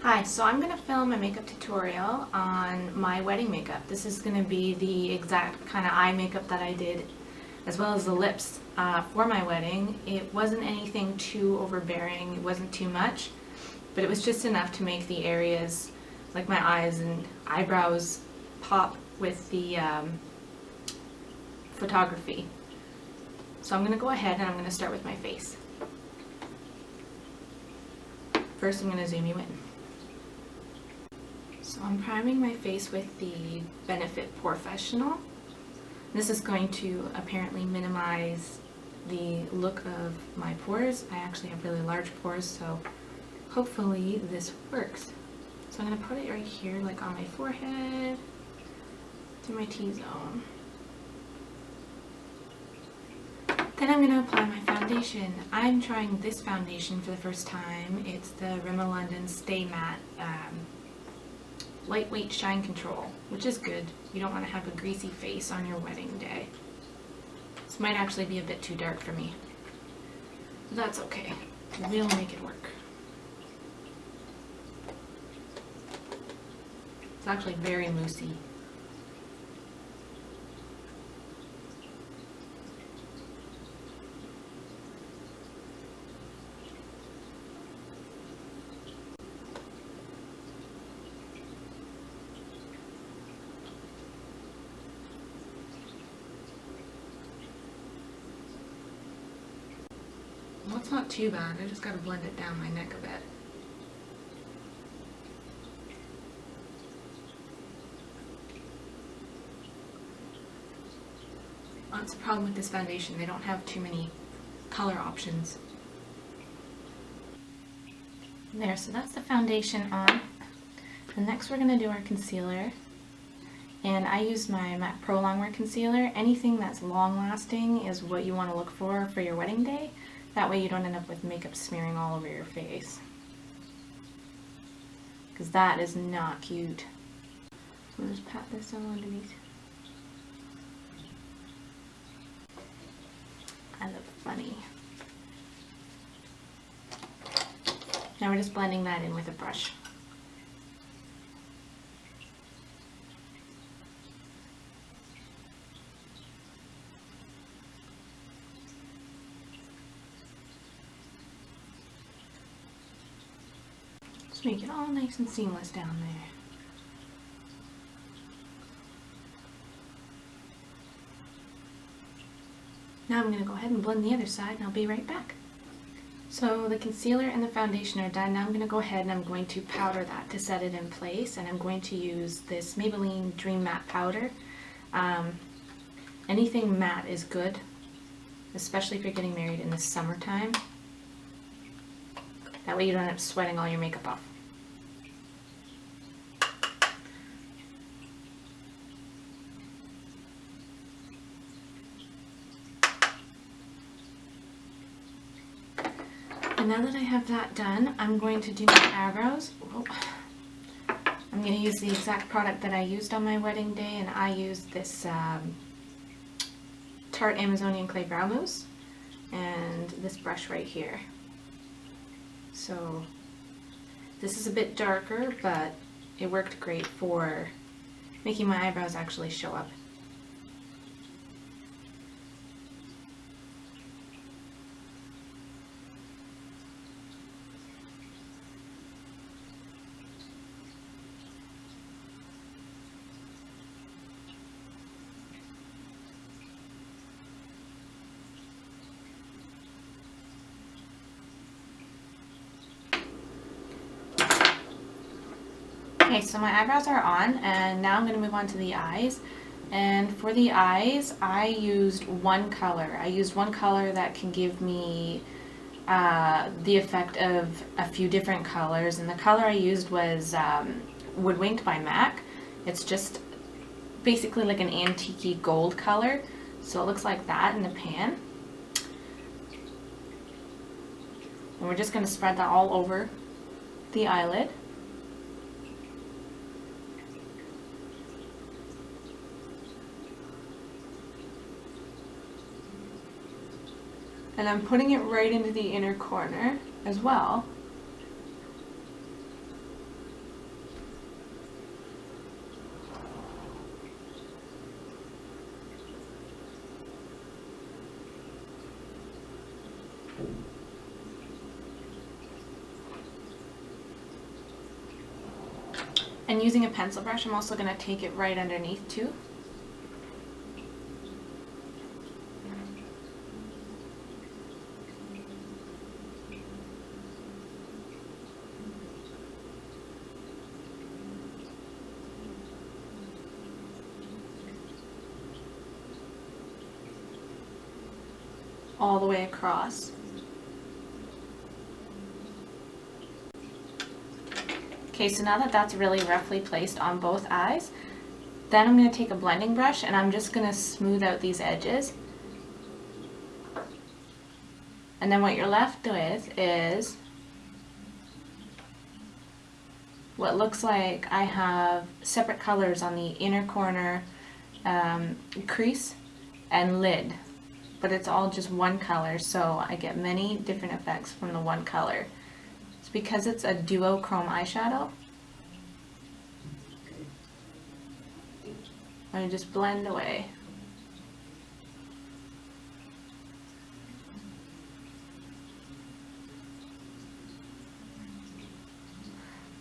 Hi, so I'm going to film a makeup tutorial on my wedding makeup. This is going to be the exact kind of eye makeup that I did, as well as the lips for my wedding. It wasn't anything too overbearing, it wasn't too much, but it was just enough to make the areas like my eyes and eyebrows pop with the photography. So I'm going to go ahead and I'm going to start with my face. First I'm going to zoom you in. So I'm priming my face with the Benefit Professional. This is going to apparently minimize the look of my pores. I actually have really large pores, so hopefully this works. So I'm going to put it right here, like on my forehead, to my T-zone. Then I'm going to apply my foundation. I'm trying this foundation for the first time. It's the Rimmel London Stay Matte Lightweight Shine Control, which is good. You don't want to have a greasy face on your wedding day. This might actually be a bit too dark for me. But that's okay. We'll make it work. It's actually very loosey. Well, it's not too bad. I just gotta blend it down my neck a bit. That's the problem with this foundation. They don't have too many color options. There, so that's the foundation on. And next we're gonna do our concealer. And I used my MAC Pro Longwear Concealer. Anything that's long lasting is what you want to look for your wedding day. That way you don't end up with makeup smearing all over your face. Because that is not cute. So just pat this all underneath. I look funny. Now we're just blending that in with a brush. Make it all nice and seamless down there. Now I'm going to go ahead and blend the other side and I'll be right back. So the concealer and the foundation are done. Now I'm going to go ahead and I'm going to powder that to set it in place, and I'm going to use this Maybelline Dream Matte Powder. Anything matte is good, especially if you're getting married in the summertime. That way you don't end up sweating all your makeup off. And now that I have that done, I'm going to do my eyebrows. Whoa. I'm going to use the exact product that I used on my wedding day, and I used this Tarte Amazonian Clay Brow Mousse and this brush right here. So this is a bit darker, but it worked great for making my eyebrows actually show up. Okay, so my eyebrows are on, and now I'm going to move on to the eyes. And for the eyes, I used one color. I used one color that can give me the effect of a few different colors. And the color I used was Woodwinked by MAC. It's just basically like an antique gold color. So it looks like that in the pan. And we're just going to spread that all over the eyelid. And I'm putting it right into the inner corner as well. And using a pencil brush, I'm also going to take it right underneath too. All the way across. Okay, so now that that's really roughly placed on both eyes, then I'm going to take a blending brush and I'm just going to smooth out these edges. And then what you're left with is what looks like I have separate colors on the inner corner crease and lid. But it's all just one color, so I get many different effects from the one color. It's because it's a duochrome eyeshadow. I just blend away.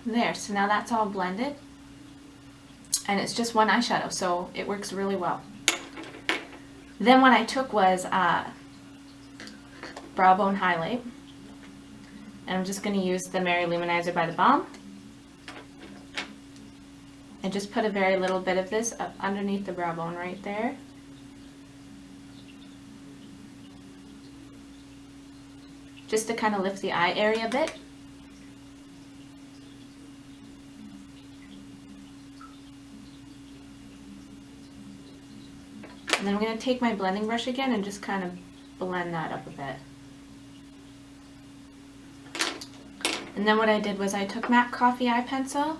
There, so now that's all blended. And it's just one eyeshadow, so it works really well. Then what I took was brow bone highlight, and I'm just going to use the Mary Luminizer by the Balm, and just put a very little bit of this up underneath the brow bone right there. Just to kind of lift the eye area a bit. And then I'm going to take my blending brush again and just kind of blend that up a bit. And then what I did was I took matte coffee eye pencil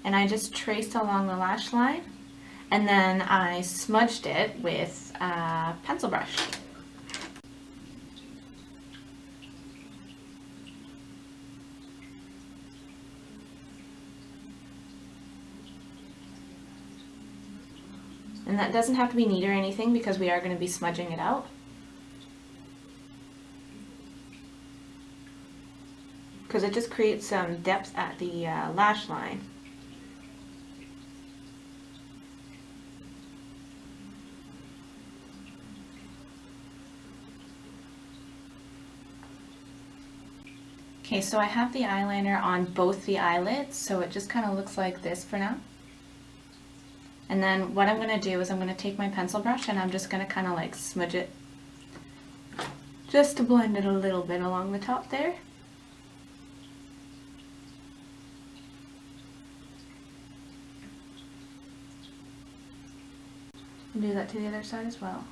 and I just traced along the lash line, and then I smudged it with a pencil brush. And that doesn't have to be neat or anything because we are going to be smudging it out. Because it just creates some depth at the lash line. Okay, so I have the eyeliner on both the eyelids, so it just kind of looks like this for now. And then what I'm going to do is I'm going to take my pencil brush and I'm just going to kind of like smudge it just to blend it a little bit along the top there. And do that to the other side as well.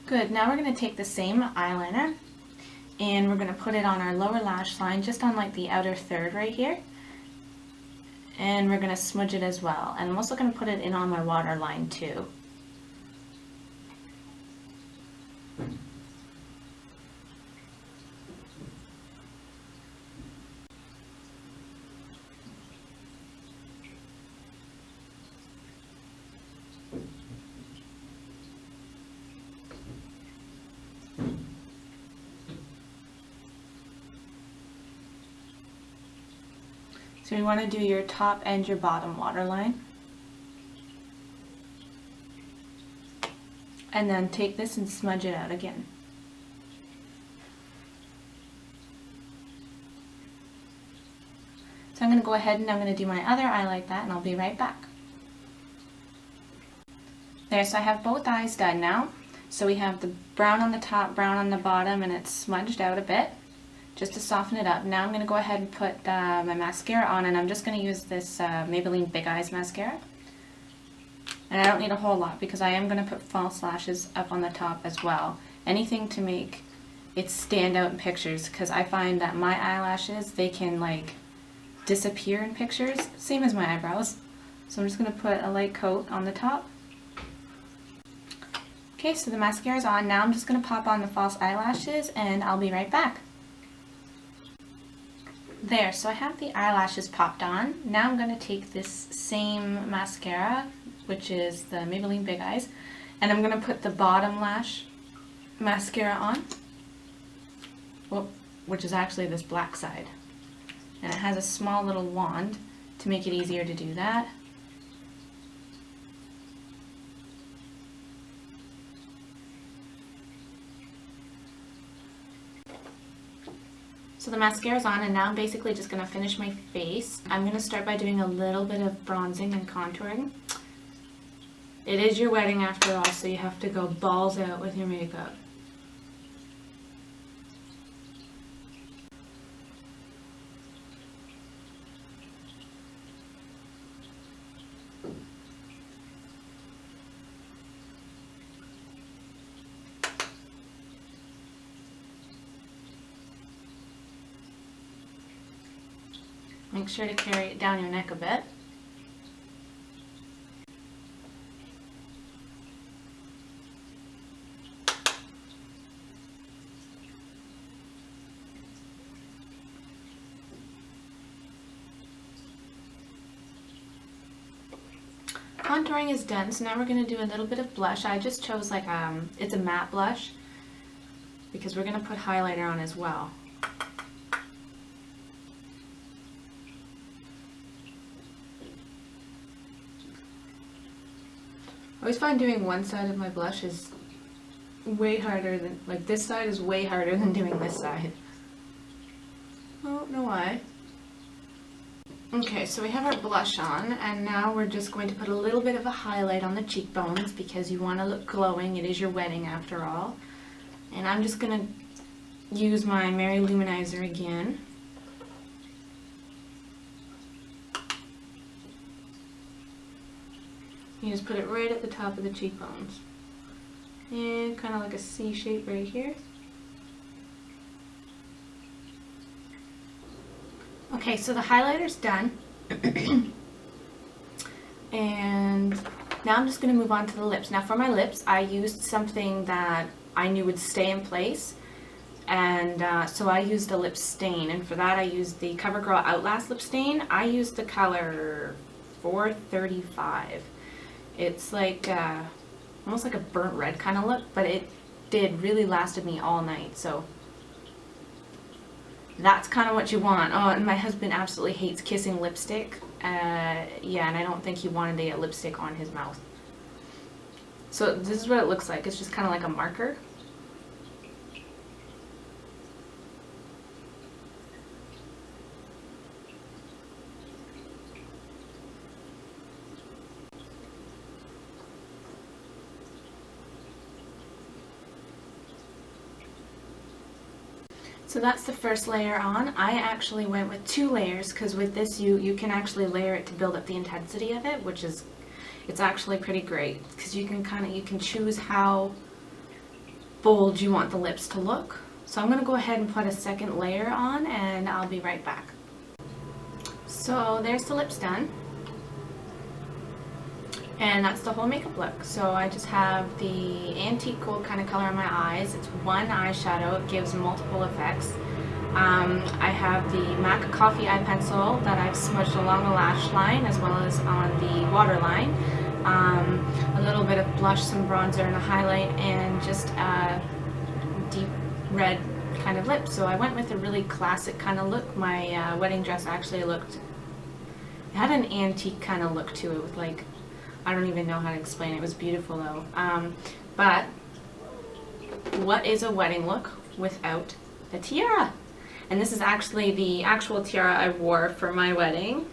Good, now we're going to take the same eyeliner and we're going to put it on our lower lash line, just on like the outer third right here. And we're going to smudge it as well. And I'm also going to put it in on my waterline too. So you want to do your top and your bottom waterline. And then take this and smudge it out again. So I'm going to go ahead and I'm going to do my other eye like that, and I'll be right back. There, so I have both eyes done now. So we have the brown on the top, brown on the bottom, and it's smudged out a bit, just to soften it up. Now I'm going to go ahead and put my mascara on, and I'm just going to use this Maybelline Big Eyes mascara. And I don't need a whole lot because I am going to put false lashes up on the top as well. Anything to make it stand out in pictures, because I find that my eyelashes, they can like disappear in pictures, same as my eyebrows. So I'm just going to put a light coat on the top. Okay, so the mascara is on. Now I'm just going to pop on the false eyelashes and I'll be right back. There, so I have the eyelashes popped on. Now I'm going to take this same mascara, which is the Maybelline Big Eyes, and I'm going to put the bottom lash mascara on. well, which is actually this black side. And it has a small little wand to make it easier to do that. So the mascara's on, and now I'm basically just going to finish my face. I'm going to start by doing a little bit of bronzing and contouring. It is your wedding after all, so you have to go balls out with your makeup. Make sure to carry it down your neck a bit. Contouring is done, so now we're going to do a little bit of blush. I just chose like it's a matte blush because we're going to put highlighter on as well. I always find doing one side of my blush is way harder than, like this side is way harder than doing this side. I don't know why. Okay, so we have our blush on, and now we're just going to put a little bit of a highlight on the cheekbones because you want to look glowing. It is your wedding after all. And I'm just going to use my Mary Luminizer again. You just put it right at the top of the cheekbones. And kind of like a C shape right here. Okay, so the highlighter's done. And now I'm just going to move on to the lips. Now for my lips, I used something that I knew would stay in place. And so I used a lip stain. And for that I used the CoverGirl Outlast lip stain. I used the color 435. It's like almost like a burnt red kind of look, but it really lasted me all night, so that's kind of what you want. Oh, and my husband absolutely hates kissing lipstick. Yeah, and I don't think he wanted to get lipstick on his mouth. So this is what it looks like. It's just kind of like a marker. So that's the first layer on. I actually went with 2 layers because with this you can actually layer it to build up the intensity of it, which is, it's actually pretty great because you can choose how bold you want the lips to look. So I'm going to go ahead and put a second layer on, and I'll be right back. So there's the lips done. And that's the whole makeup look. So I just have the antique gold kind of color on my eyes. It's one eyeshadow. It gives multiple effects. I have the MAC Coffee eye pencil that I've smudged along the lash line as well as on the waterline. A little bit of blush, some bronzer and a highlight, and just a deep red kind of lip. So I went with a really classic kind of look. My wedding dress actually looked, it had an antique kind of look to it with like, I don't even know how to explain it. It was beautiful though. But what is a wedding look without a tiara? And this is actually the actual tiara I wore for my wedding,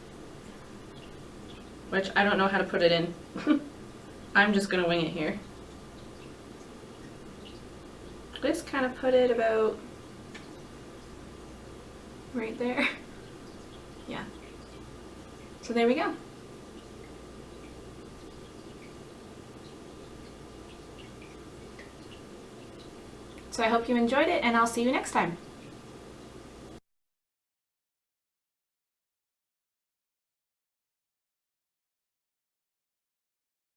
which I don't know how to put it in. I'm just gonna wing it here. Just kind of put it about right there. Yeah. So there we go. So I hope you enjoyed it, and I'll see you next time.